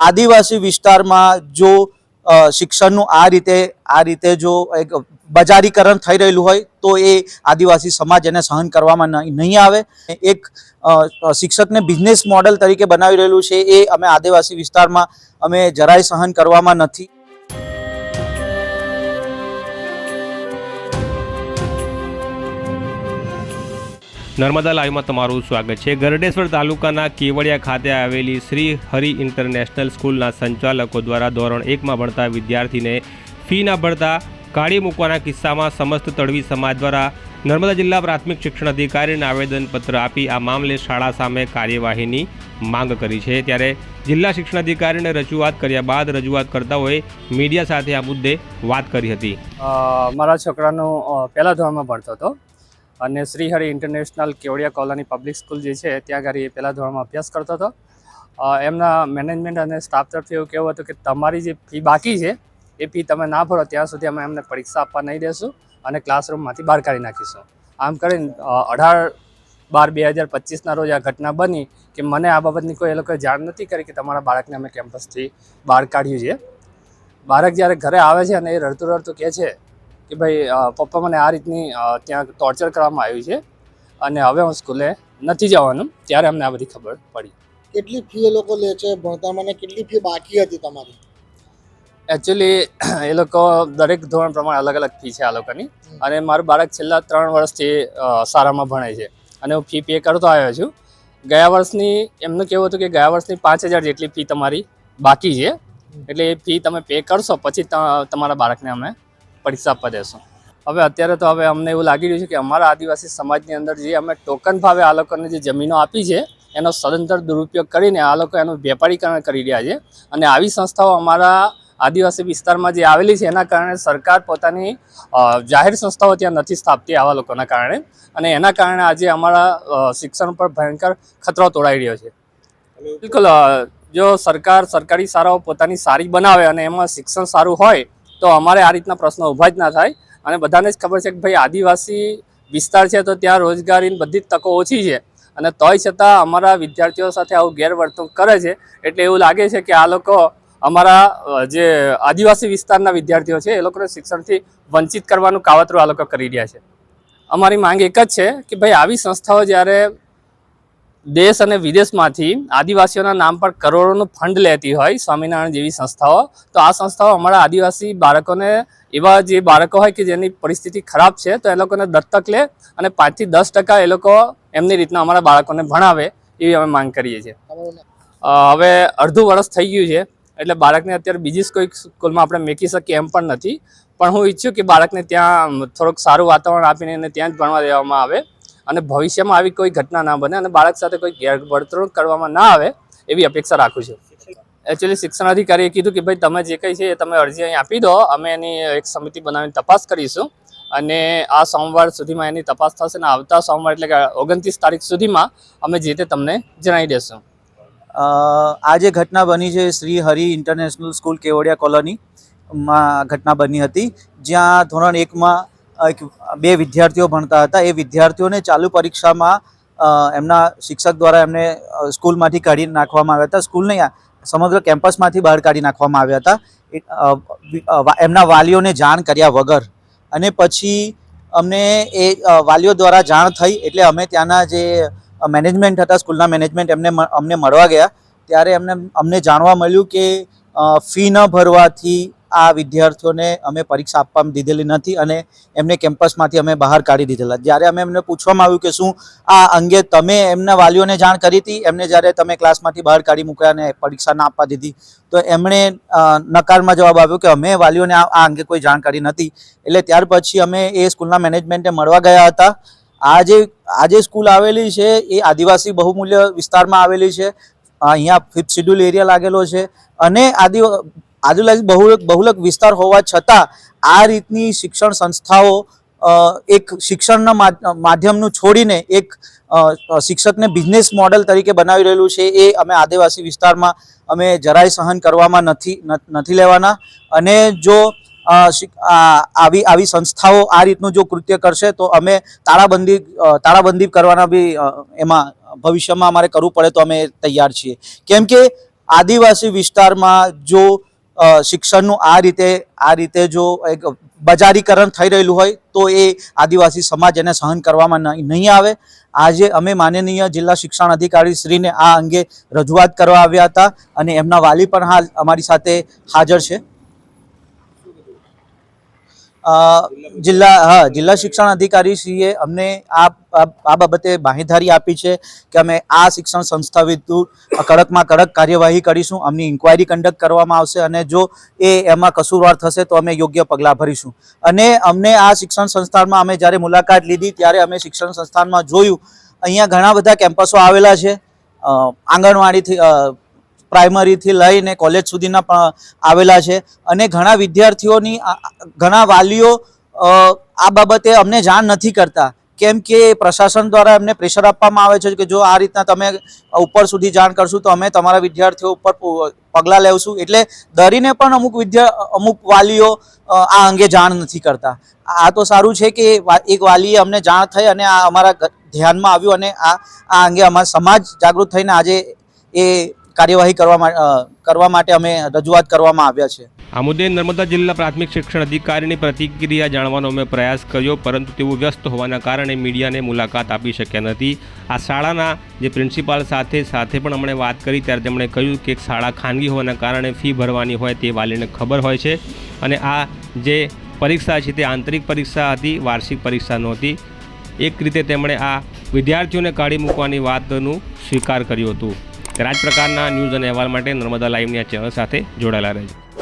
આદિવાસી વિસ્તારમાં જો શિક્ષણનું આ રીતે જો એક બજારીકરણ થઈ રહેલું હોય તો એ આદિવાસી સમાજ એને સહન કરવામાં નહીં આવે। એક શિક્ષકને બિઝનેસ મોડેલ તરીકે બનાવી રહેલું છે એ અમે આદિવાસી વિસ્તારમાં અમે જરાય સહન કરવામાં નથી। નર્મદા લાઈવમાં તમારું સ્વાગત છે। ગરડેશ્વર તાલુકાના કેવડિયા ખાતે આવેલી શ્રી હરિ ઇન્ટરનેશનલ સ્કૂલના સંચાલકો દ્વારા ધોરણ 1માં ભણતા વિદ્યાર્થીને ફી ન ભરતા કાઢી મૂકવાના કિસ્સામાં સમસ્ત તડવી સમાજ દ્વારા નર્મદા જિલ્લા પ્રાથમિક શિક્ષણ અધિકારીને આવેદનપત્ર આપી આ મામલે શાળા સામે કાર્યવાહીની માંગ કરી છે। ત્યારે જિલ્લા શિક્ષણ અધિકારીને રજૂઆત કર્યા બાદ રજૂઆત કરતાઓએ મીડિયા સાથે આ મુદ્દે વાત કરી હતી। મારા છોકરાનો પહેલા ધોરણમાં ભણતો હતો અને Shri Hari international Kevadia colony public school જે છે ત્યાં આગળ એ પહેલા ધોરણમાં અભ્યાસ કરતો હતો। એમના મેનેજમેન્ટ અને સ્ટાફ તરફથી એવું કહેવું હતું કે તમારી જે ફી બાકી છે એ ફી તમે ના ભરો ત્યાં સુધી અમે એમને પરીક્ષા આપવા નહીં દેશું અને ક્લાસરૂમમાંથી બહાર કાઢી નાખીશું। આમ કરીને 18/12/2025ના રોજ આ ઘટના બની કે મને આ બાબતની કોઈ એ લોકોએ જાણ નથી કરી કે તમારા બાળકને અમે કેમ્પસથી બહાર કાઢ્યું છે। બાળક જ્યારે ઘરે આવે છે અને એ રડતું રડતું કહે છે કે ભાઈ પપ્પા મને આ રીતની ત્યાં ટોર્ચર કરવામાં આવ્યું છે અને હવે હું સ્કૂલે નથી જવાનું, ત્યારે અમને આ બધી ખબર પડી। કેટલી ફી એ લોકો લે છે ભણતામાં અને કેટલી ફી બાકી હતી તમારી? એકચ્યુઅલી એ લોકો દરેક ધોરણ પ્રમાણે અલગ અલગ ફી છે આ લોકોની અને મારું બાળક છેલ્લા 3 વર્ષથી શાળામાં ભણે છે અને હું ફી પે કરતો આવ્યો છું। ગયા વર્ષની એમનું કહેવું હતું કે ગયા વર્ષની 5000 જેટલી ફી તમારી બાકી છે, એટલે એ ફી તમે પે કરશો પછી તમારા બાળકને અમે પરીક્ષા આપવા દેશું। હવે અત્યારે તો અમને એવું લાગી રહ્યું છે કે અમારા આદિવાસી સમાજની અંદર જે અમે ટોકન ભાવે આ લોકોને જે જમીનો આપી છે એનો સદંતર દુરુપયોગ કરીને આ લોકો એનું વેપારીકરણ કરી રહ્યા છે અને આવી સંસ્થાઓ અમારા આદિવાસી વિસ્તારમાં જે આવેલી છે એના કારણે સરકાર પોતાની જાહેર સંસ્થાઓ ત્યાં નથી સ્થાપતી આવા લોકોના કારણે, અને એના કારણે આજે અમારા શિક્ષણ પર ભયંકર ખતરો તોડાઈ રહ્યો છે। બિલકુલ, જો સરકારી શાળાઓ પોતાની સારી બનાવે અને એમાં શિક્ષણ સારું હોય તો અમારે આ રીતના પ્રશ્નો ઊભા જ ના થાય। અને બધાને જ ખબર છે કે ભાઈ આદિવાસી વિસ્તાર છે તો ત્યાં રોજગારીની બધી જ તકો ઓછી છે અને તોય છતાં અમારા વિદ્યાર્થીઓ સાથે આવું ગેરવર્તણૂક કરે છે, એટલે એવું લાગે છે કે આ લોકો અમારા જે આદિવાસી વિસ્તારના વિદ્યાર્થીઓ છે એ લોકોને શિક્ષણથી વંચિત કરવાનું કાવતરું આ લોકો કરી રહ્યા છે। અમારી માંગ એક જ છે કે ભાઈ આવી સંસ્થાઓ જ્યારે દેશ અને વિદેશમાંથી આદિવાસીઓના નામ પર કરોડોનું ફંડ લેતી હોય, સ્વામિનારાયણ જેવી સંસ્થાઓ, તો આ સંસ્થાઓ અમારા આદિવાસી બાળકોને, એવા જે બાળકો હોય કે જેની પરિસ્થિતિ ખરાબ છે તો એ લોકોને દત્તક લે અને 5 થી 10% એ લોકો એમની રીતના અમારા બાળકોને ભણાવે એવી અમે માંગ કરીએ છીએ। હવે અડધું વર્ષ થઈ ગયું છે એટલે બાળકને અત્યારે બીજી કોઈ સ્કૂલમાં આપણે મૂકી શકીએ એમ પણ નથી, પણ હું ઈચ્છું કે બાળકને ત્યાં થોડુંક સારું વાતાવરણ આપીને એને ત્યાં જ ભણવા દેવામાં આવે અને ભવિષ્યમાં આવી કોઈ ઘટના ના બને અને બાળક સાથે કોઈ ગેરવર્તણૂક કરવામાં ના આવે એવી અપેક્ષા રાખું છું। એકચ્યુઅલી શિક્ષણ અધિકારીએ કીધું કે ભાઈ તમે જે કંઈ છે એ તમે અરજી અહીં આપી દો, અમે એની એક સમિતિ બનાવીને તપાસ કરીશું અને આ સોમવાર સુધીમાં એની તપાસ થશે અને આવતા સોમવાર એટલે કે 29 તારીખ સુધીમાં અમે જે તે તમને જણાવી દેશું। આ જે ઘટના બની છે શ્રી હરિ ઇન્ટરનેશનલ સ્કૂલ કેવડિયા કોલોનીમાં ઘટના બની હતી, જ્યાં ધોરણ 1માં 2 વિદ્યાર્થીઓ ભણતા હતા। એ વિદ્યાર્થીઓને ચાલુ પરીક્ષામાં એમના શિક્ષક દ્વારા એમને સ્કૂલમાંથી કાઢી નાખવામાં આવ્યા હતા। સ્કૂલ નહીં, સમગ્ર કેમ્પસમાંથી બહાર કાઢી નાખવામાં આવ્યા હતા એમના વાલીઓને જાણ કર્યા વગર। અને પછી અમને એ વાલીઓ દ્વારા જાણ થઈ એટલે અમે ત્યાંના જે મેનેજમેન્ટ હતા, સ્કૂલના મેનેજમેન્ટ અમને મળવા ગયા ત્યારે અમને જાણવા મળ્યું કે ફી ન ભરવાથી આ વિદ્યાર્થીઓને અમે પરીક્ષા આપવા દીધેલી નથી અને એમને કેમ્પસમાંથી અમે બહાર કાઢી દીધેલા। જ્યારે અમે એમને પૂછવામાં આવ્યું કે શું આ અંગે તમે એમના વાલીઓને જાણ કરી હતી, એમને જ્યારે તમે ક્લાસમાંથી બહાર કાઢી મૂક્યા અને પરીક્ષા ના આપવા દીધી, તો એમણે નકારમાં જવાબ આપ્યો કે અમે વાલીઓને આ અંગે કોઈ જાણકારી નથી। એટલે ત્યાર પછી અમે એ સ્કૂલના મેનેજમેન્ટને મળવા ગયા હતા। આ જે સ્કૂલ આવેલી છે એ આદિવાસી બહુમૂલ્ય વિસ્તારમાં આવેલી છે, અહીંયા 5th શેડ્યુલ એરિયા લાગેલો છે અને આદિવાસી બહુલક વિસ્તાર હોવા છતાં આ રીતની શિક્ષણ સંસ્થાઓ એક શિક્ષણના માધ્યમનું છોડીને એક શિક્ષકને બિઝનેસ મોડેલ તરીકે બનાવી રહેલું છે એ અમે આદિવાસી વિસ્તારમાં અમે જરાય સહન કરવામાં નથી લેવાના। અને જો આવી સંસ્થાઓ આ રીતનું જો કૃત્ય કરશે તો અમે તાળાબંધી કરવાના બી એમાં ભવિષ્યમાં અમારે કરવું પડે તો અમે તૈયાર છીએ। કેમ કે આદિવાસી વિસ્તારમાં જો શિક્ષણનું આ રીતે જો એક બજારીકરણ થઈ રહેલું હોય તો એ આદિવાસી સમાજ એને સહન કરવામાં નહીં આવે. આજે અમે માનનીય જિલ્લા શિક્ષણ અધિકારી શ્રીને આ અંગે રજૂઆત કરવા આવ્યા હતા અને એમના વાલી પણ હાલ અમારી સાથે હાજર છે. જિલ્લા શિક્ષણ અધિકારી શ્રીએ અમને આ બાબતે બાંહેધરી આપી છે કે અમે આ શિક્ષણ સંસ્થા વિરુદ્ધ કડકમાં કડક કાર્યવાહી કરીશું. અમની ઇન્ક્વાયરી કન્ડક્ટ કરવામાં આવશે અને જો એમાં કસૂરવાર થશે તો અમે યોગ્ય પગલાં ભરીશું. અને અમને આ શિક્ષણ સંસ્થાનમાં અમે જ્યારે મુલાકાત લીધી ત્યારે અમે શિક્ષણ સંસ્થાનમાં જોયું અહીંયા ઘણા બધા કેમ્પસો આવેલા છે. આંગણવાડીથી પ્રાઇમરીથી લઈને કોલેજ સુધીના પણ આવેલા છે અને ઘણા વિદ્યાર્થીઓની ઘણા વાલીઓ આ બાબતે અમને જાણ નથી કરતા, કેમ કે પ્રશાસન દ્વારા એમને પ્રેશર આપવામાં આવે છે કે જો આ રીતના તમે ઉપર સુધી જાણ કરશું તો અમે તમારા વિદ્યાર્થીઓ ઉપર પગલાં લેવશું. એટલે ડરીને પણ અમુક વાલીઓ આ અંગે જાણ નથી કરતા. આ તો સારું છે કે એક વાલીએ અમને જાણ થઈ અને આ અમારા ધ્યાનમાં આવ્યું અને આ અંગે અમારા સમાજ જાગૃત થઈને આજે એ કાર્યવાહી કરવા માટે અમે રજૂઆત કરવામાં આવ્યા છે. આ મુદ્દે નર્મદા જિલ્લા પ્રાથમિક શિક્ષણ અધિકારીની પ્રતિક્રિયા જાણવાનો અમે પ્રયાસ કર્યો, પરંતુ તેઓ વ્યસ્ત હોવાના કારણે મીડિયાને મુલાકાત આપી શક્યા નથી. આ શાળાના જે પ્રિન્સિપાલ સાથે પણ અમને વાત કરી ત્યારે તેમણે કહ્યું કે શાળા ખાનગી હોવાના કારણે ફી ભરવાની હોય તે વાલીને ખબર હોય છે અને આ જે પરીક્ષા છે તે આંતરિક પરીક્ષા હતી, વાર્ષિક પરીક્ષા નહોતી. એક રીતે તેમણે આ વિદ્યાર્થીઓને કાઢી મૂકવાની વાતનું સ્વીકાર કર્યું હતું. આ જ પ્રકારના ન્યૂઝ અને અહેવાલ માટે નર્મદા લાઈવની આ ચેનલ સાથે જોડાયેલા રહેજો.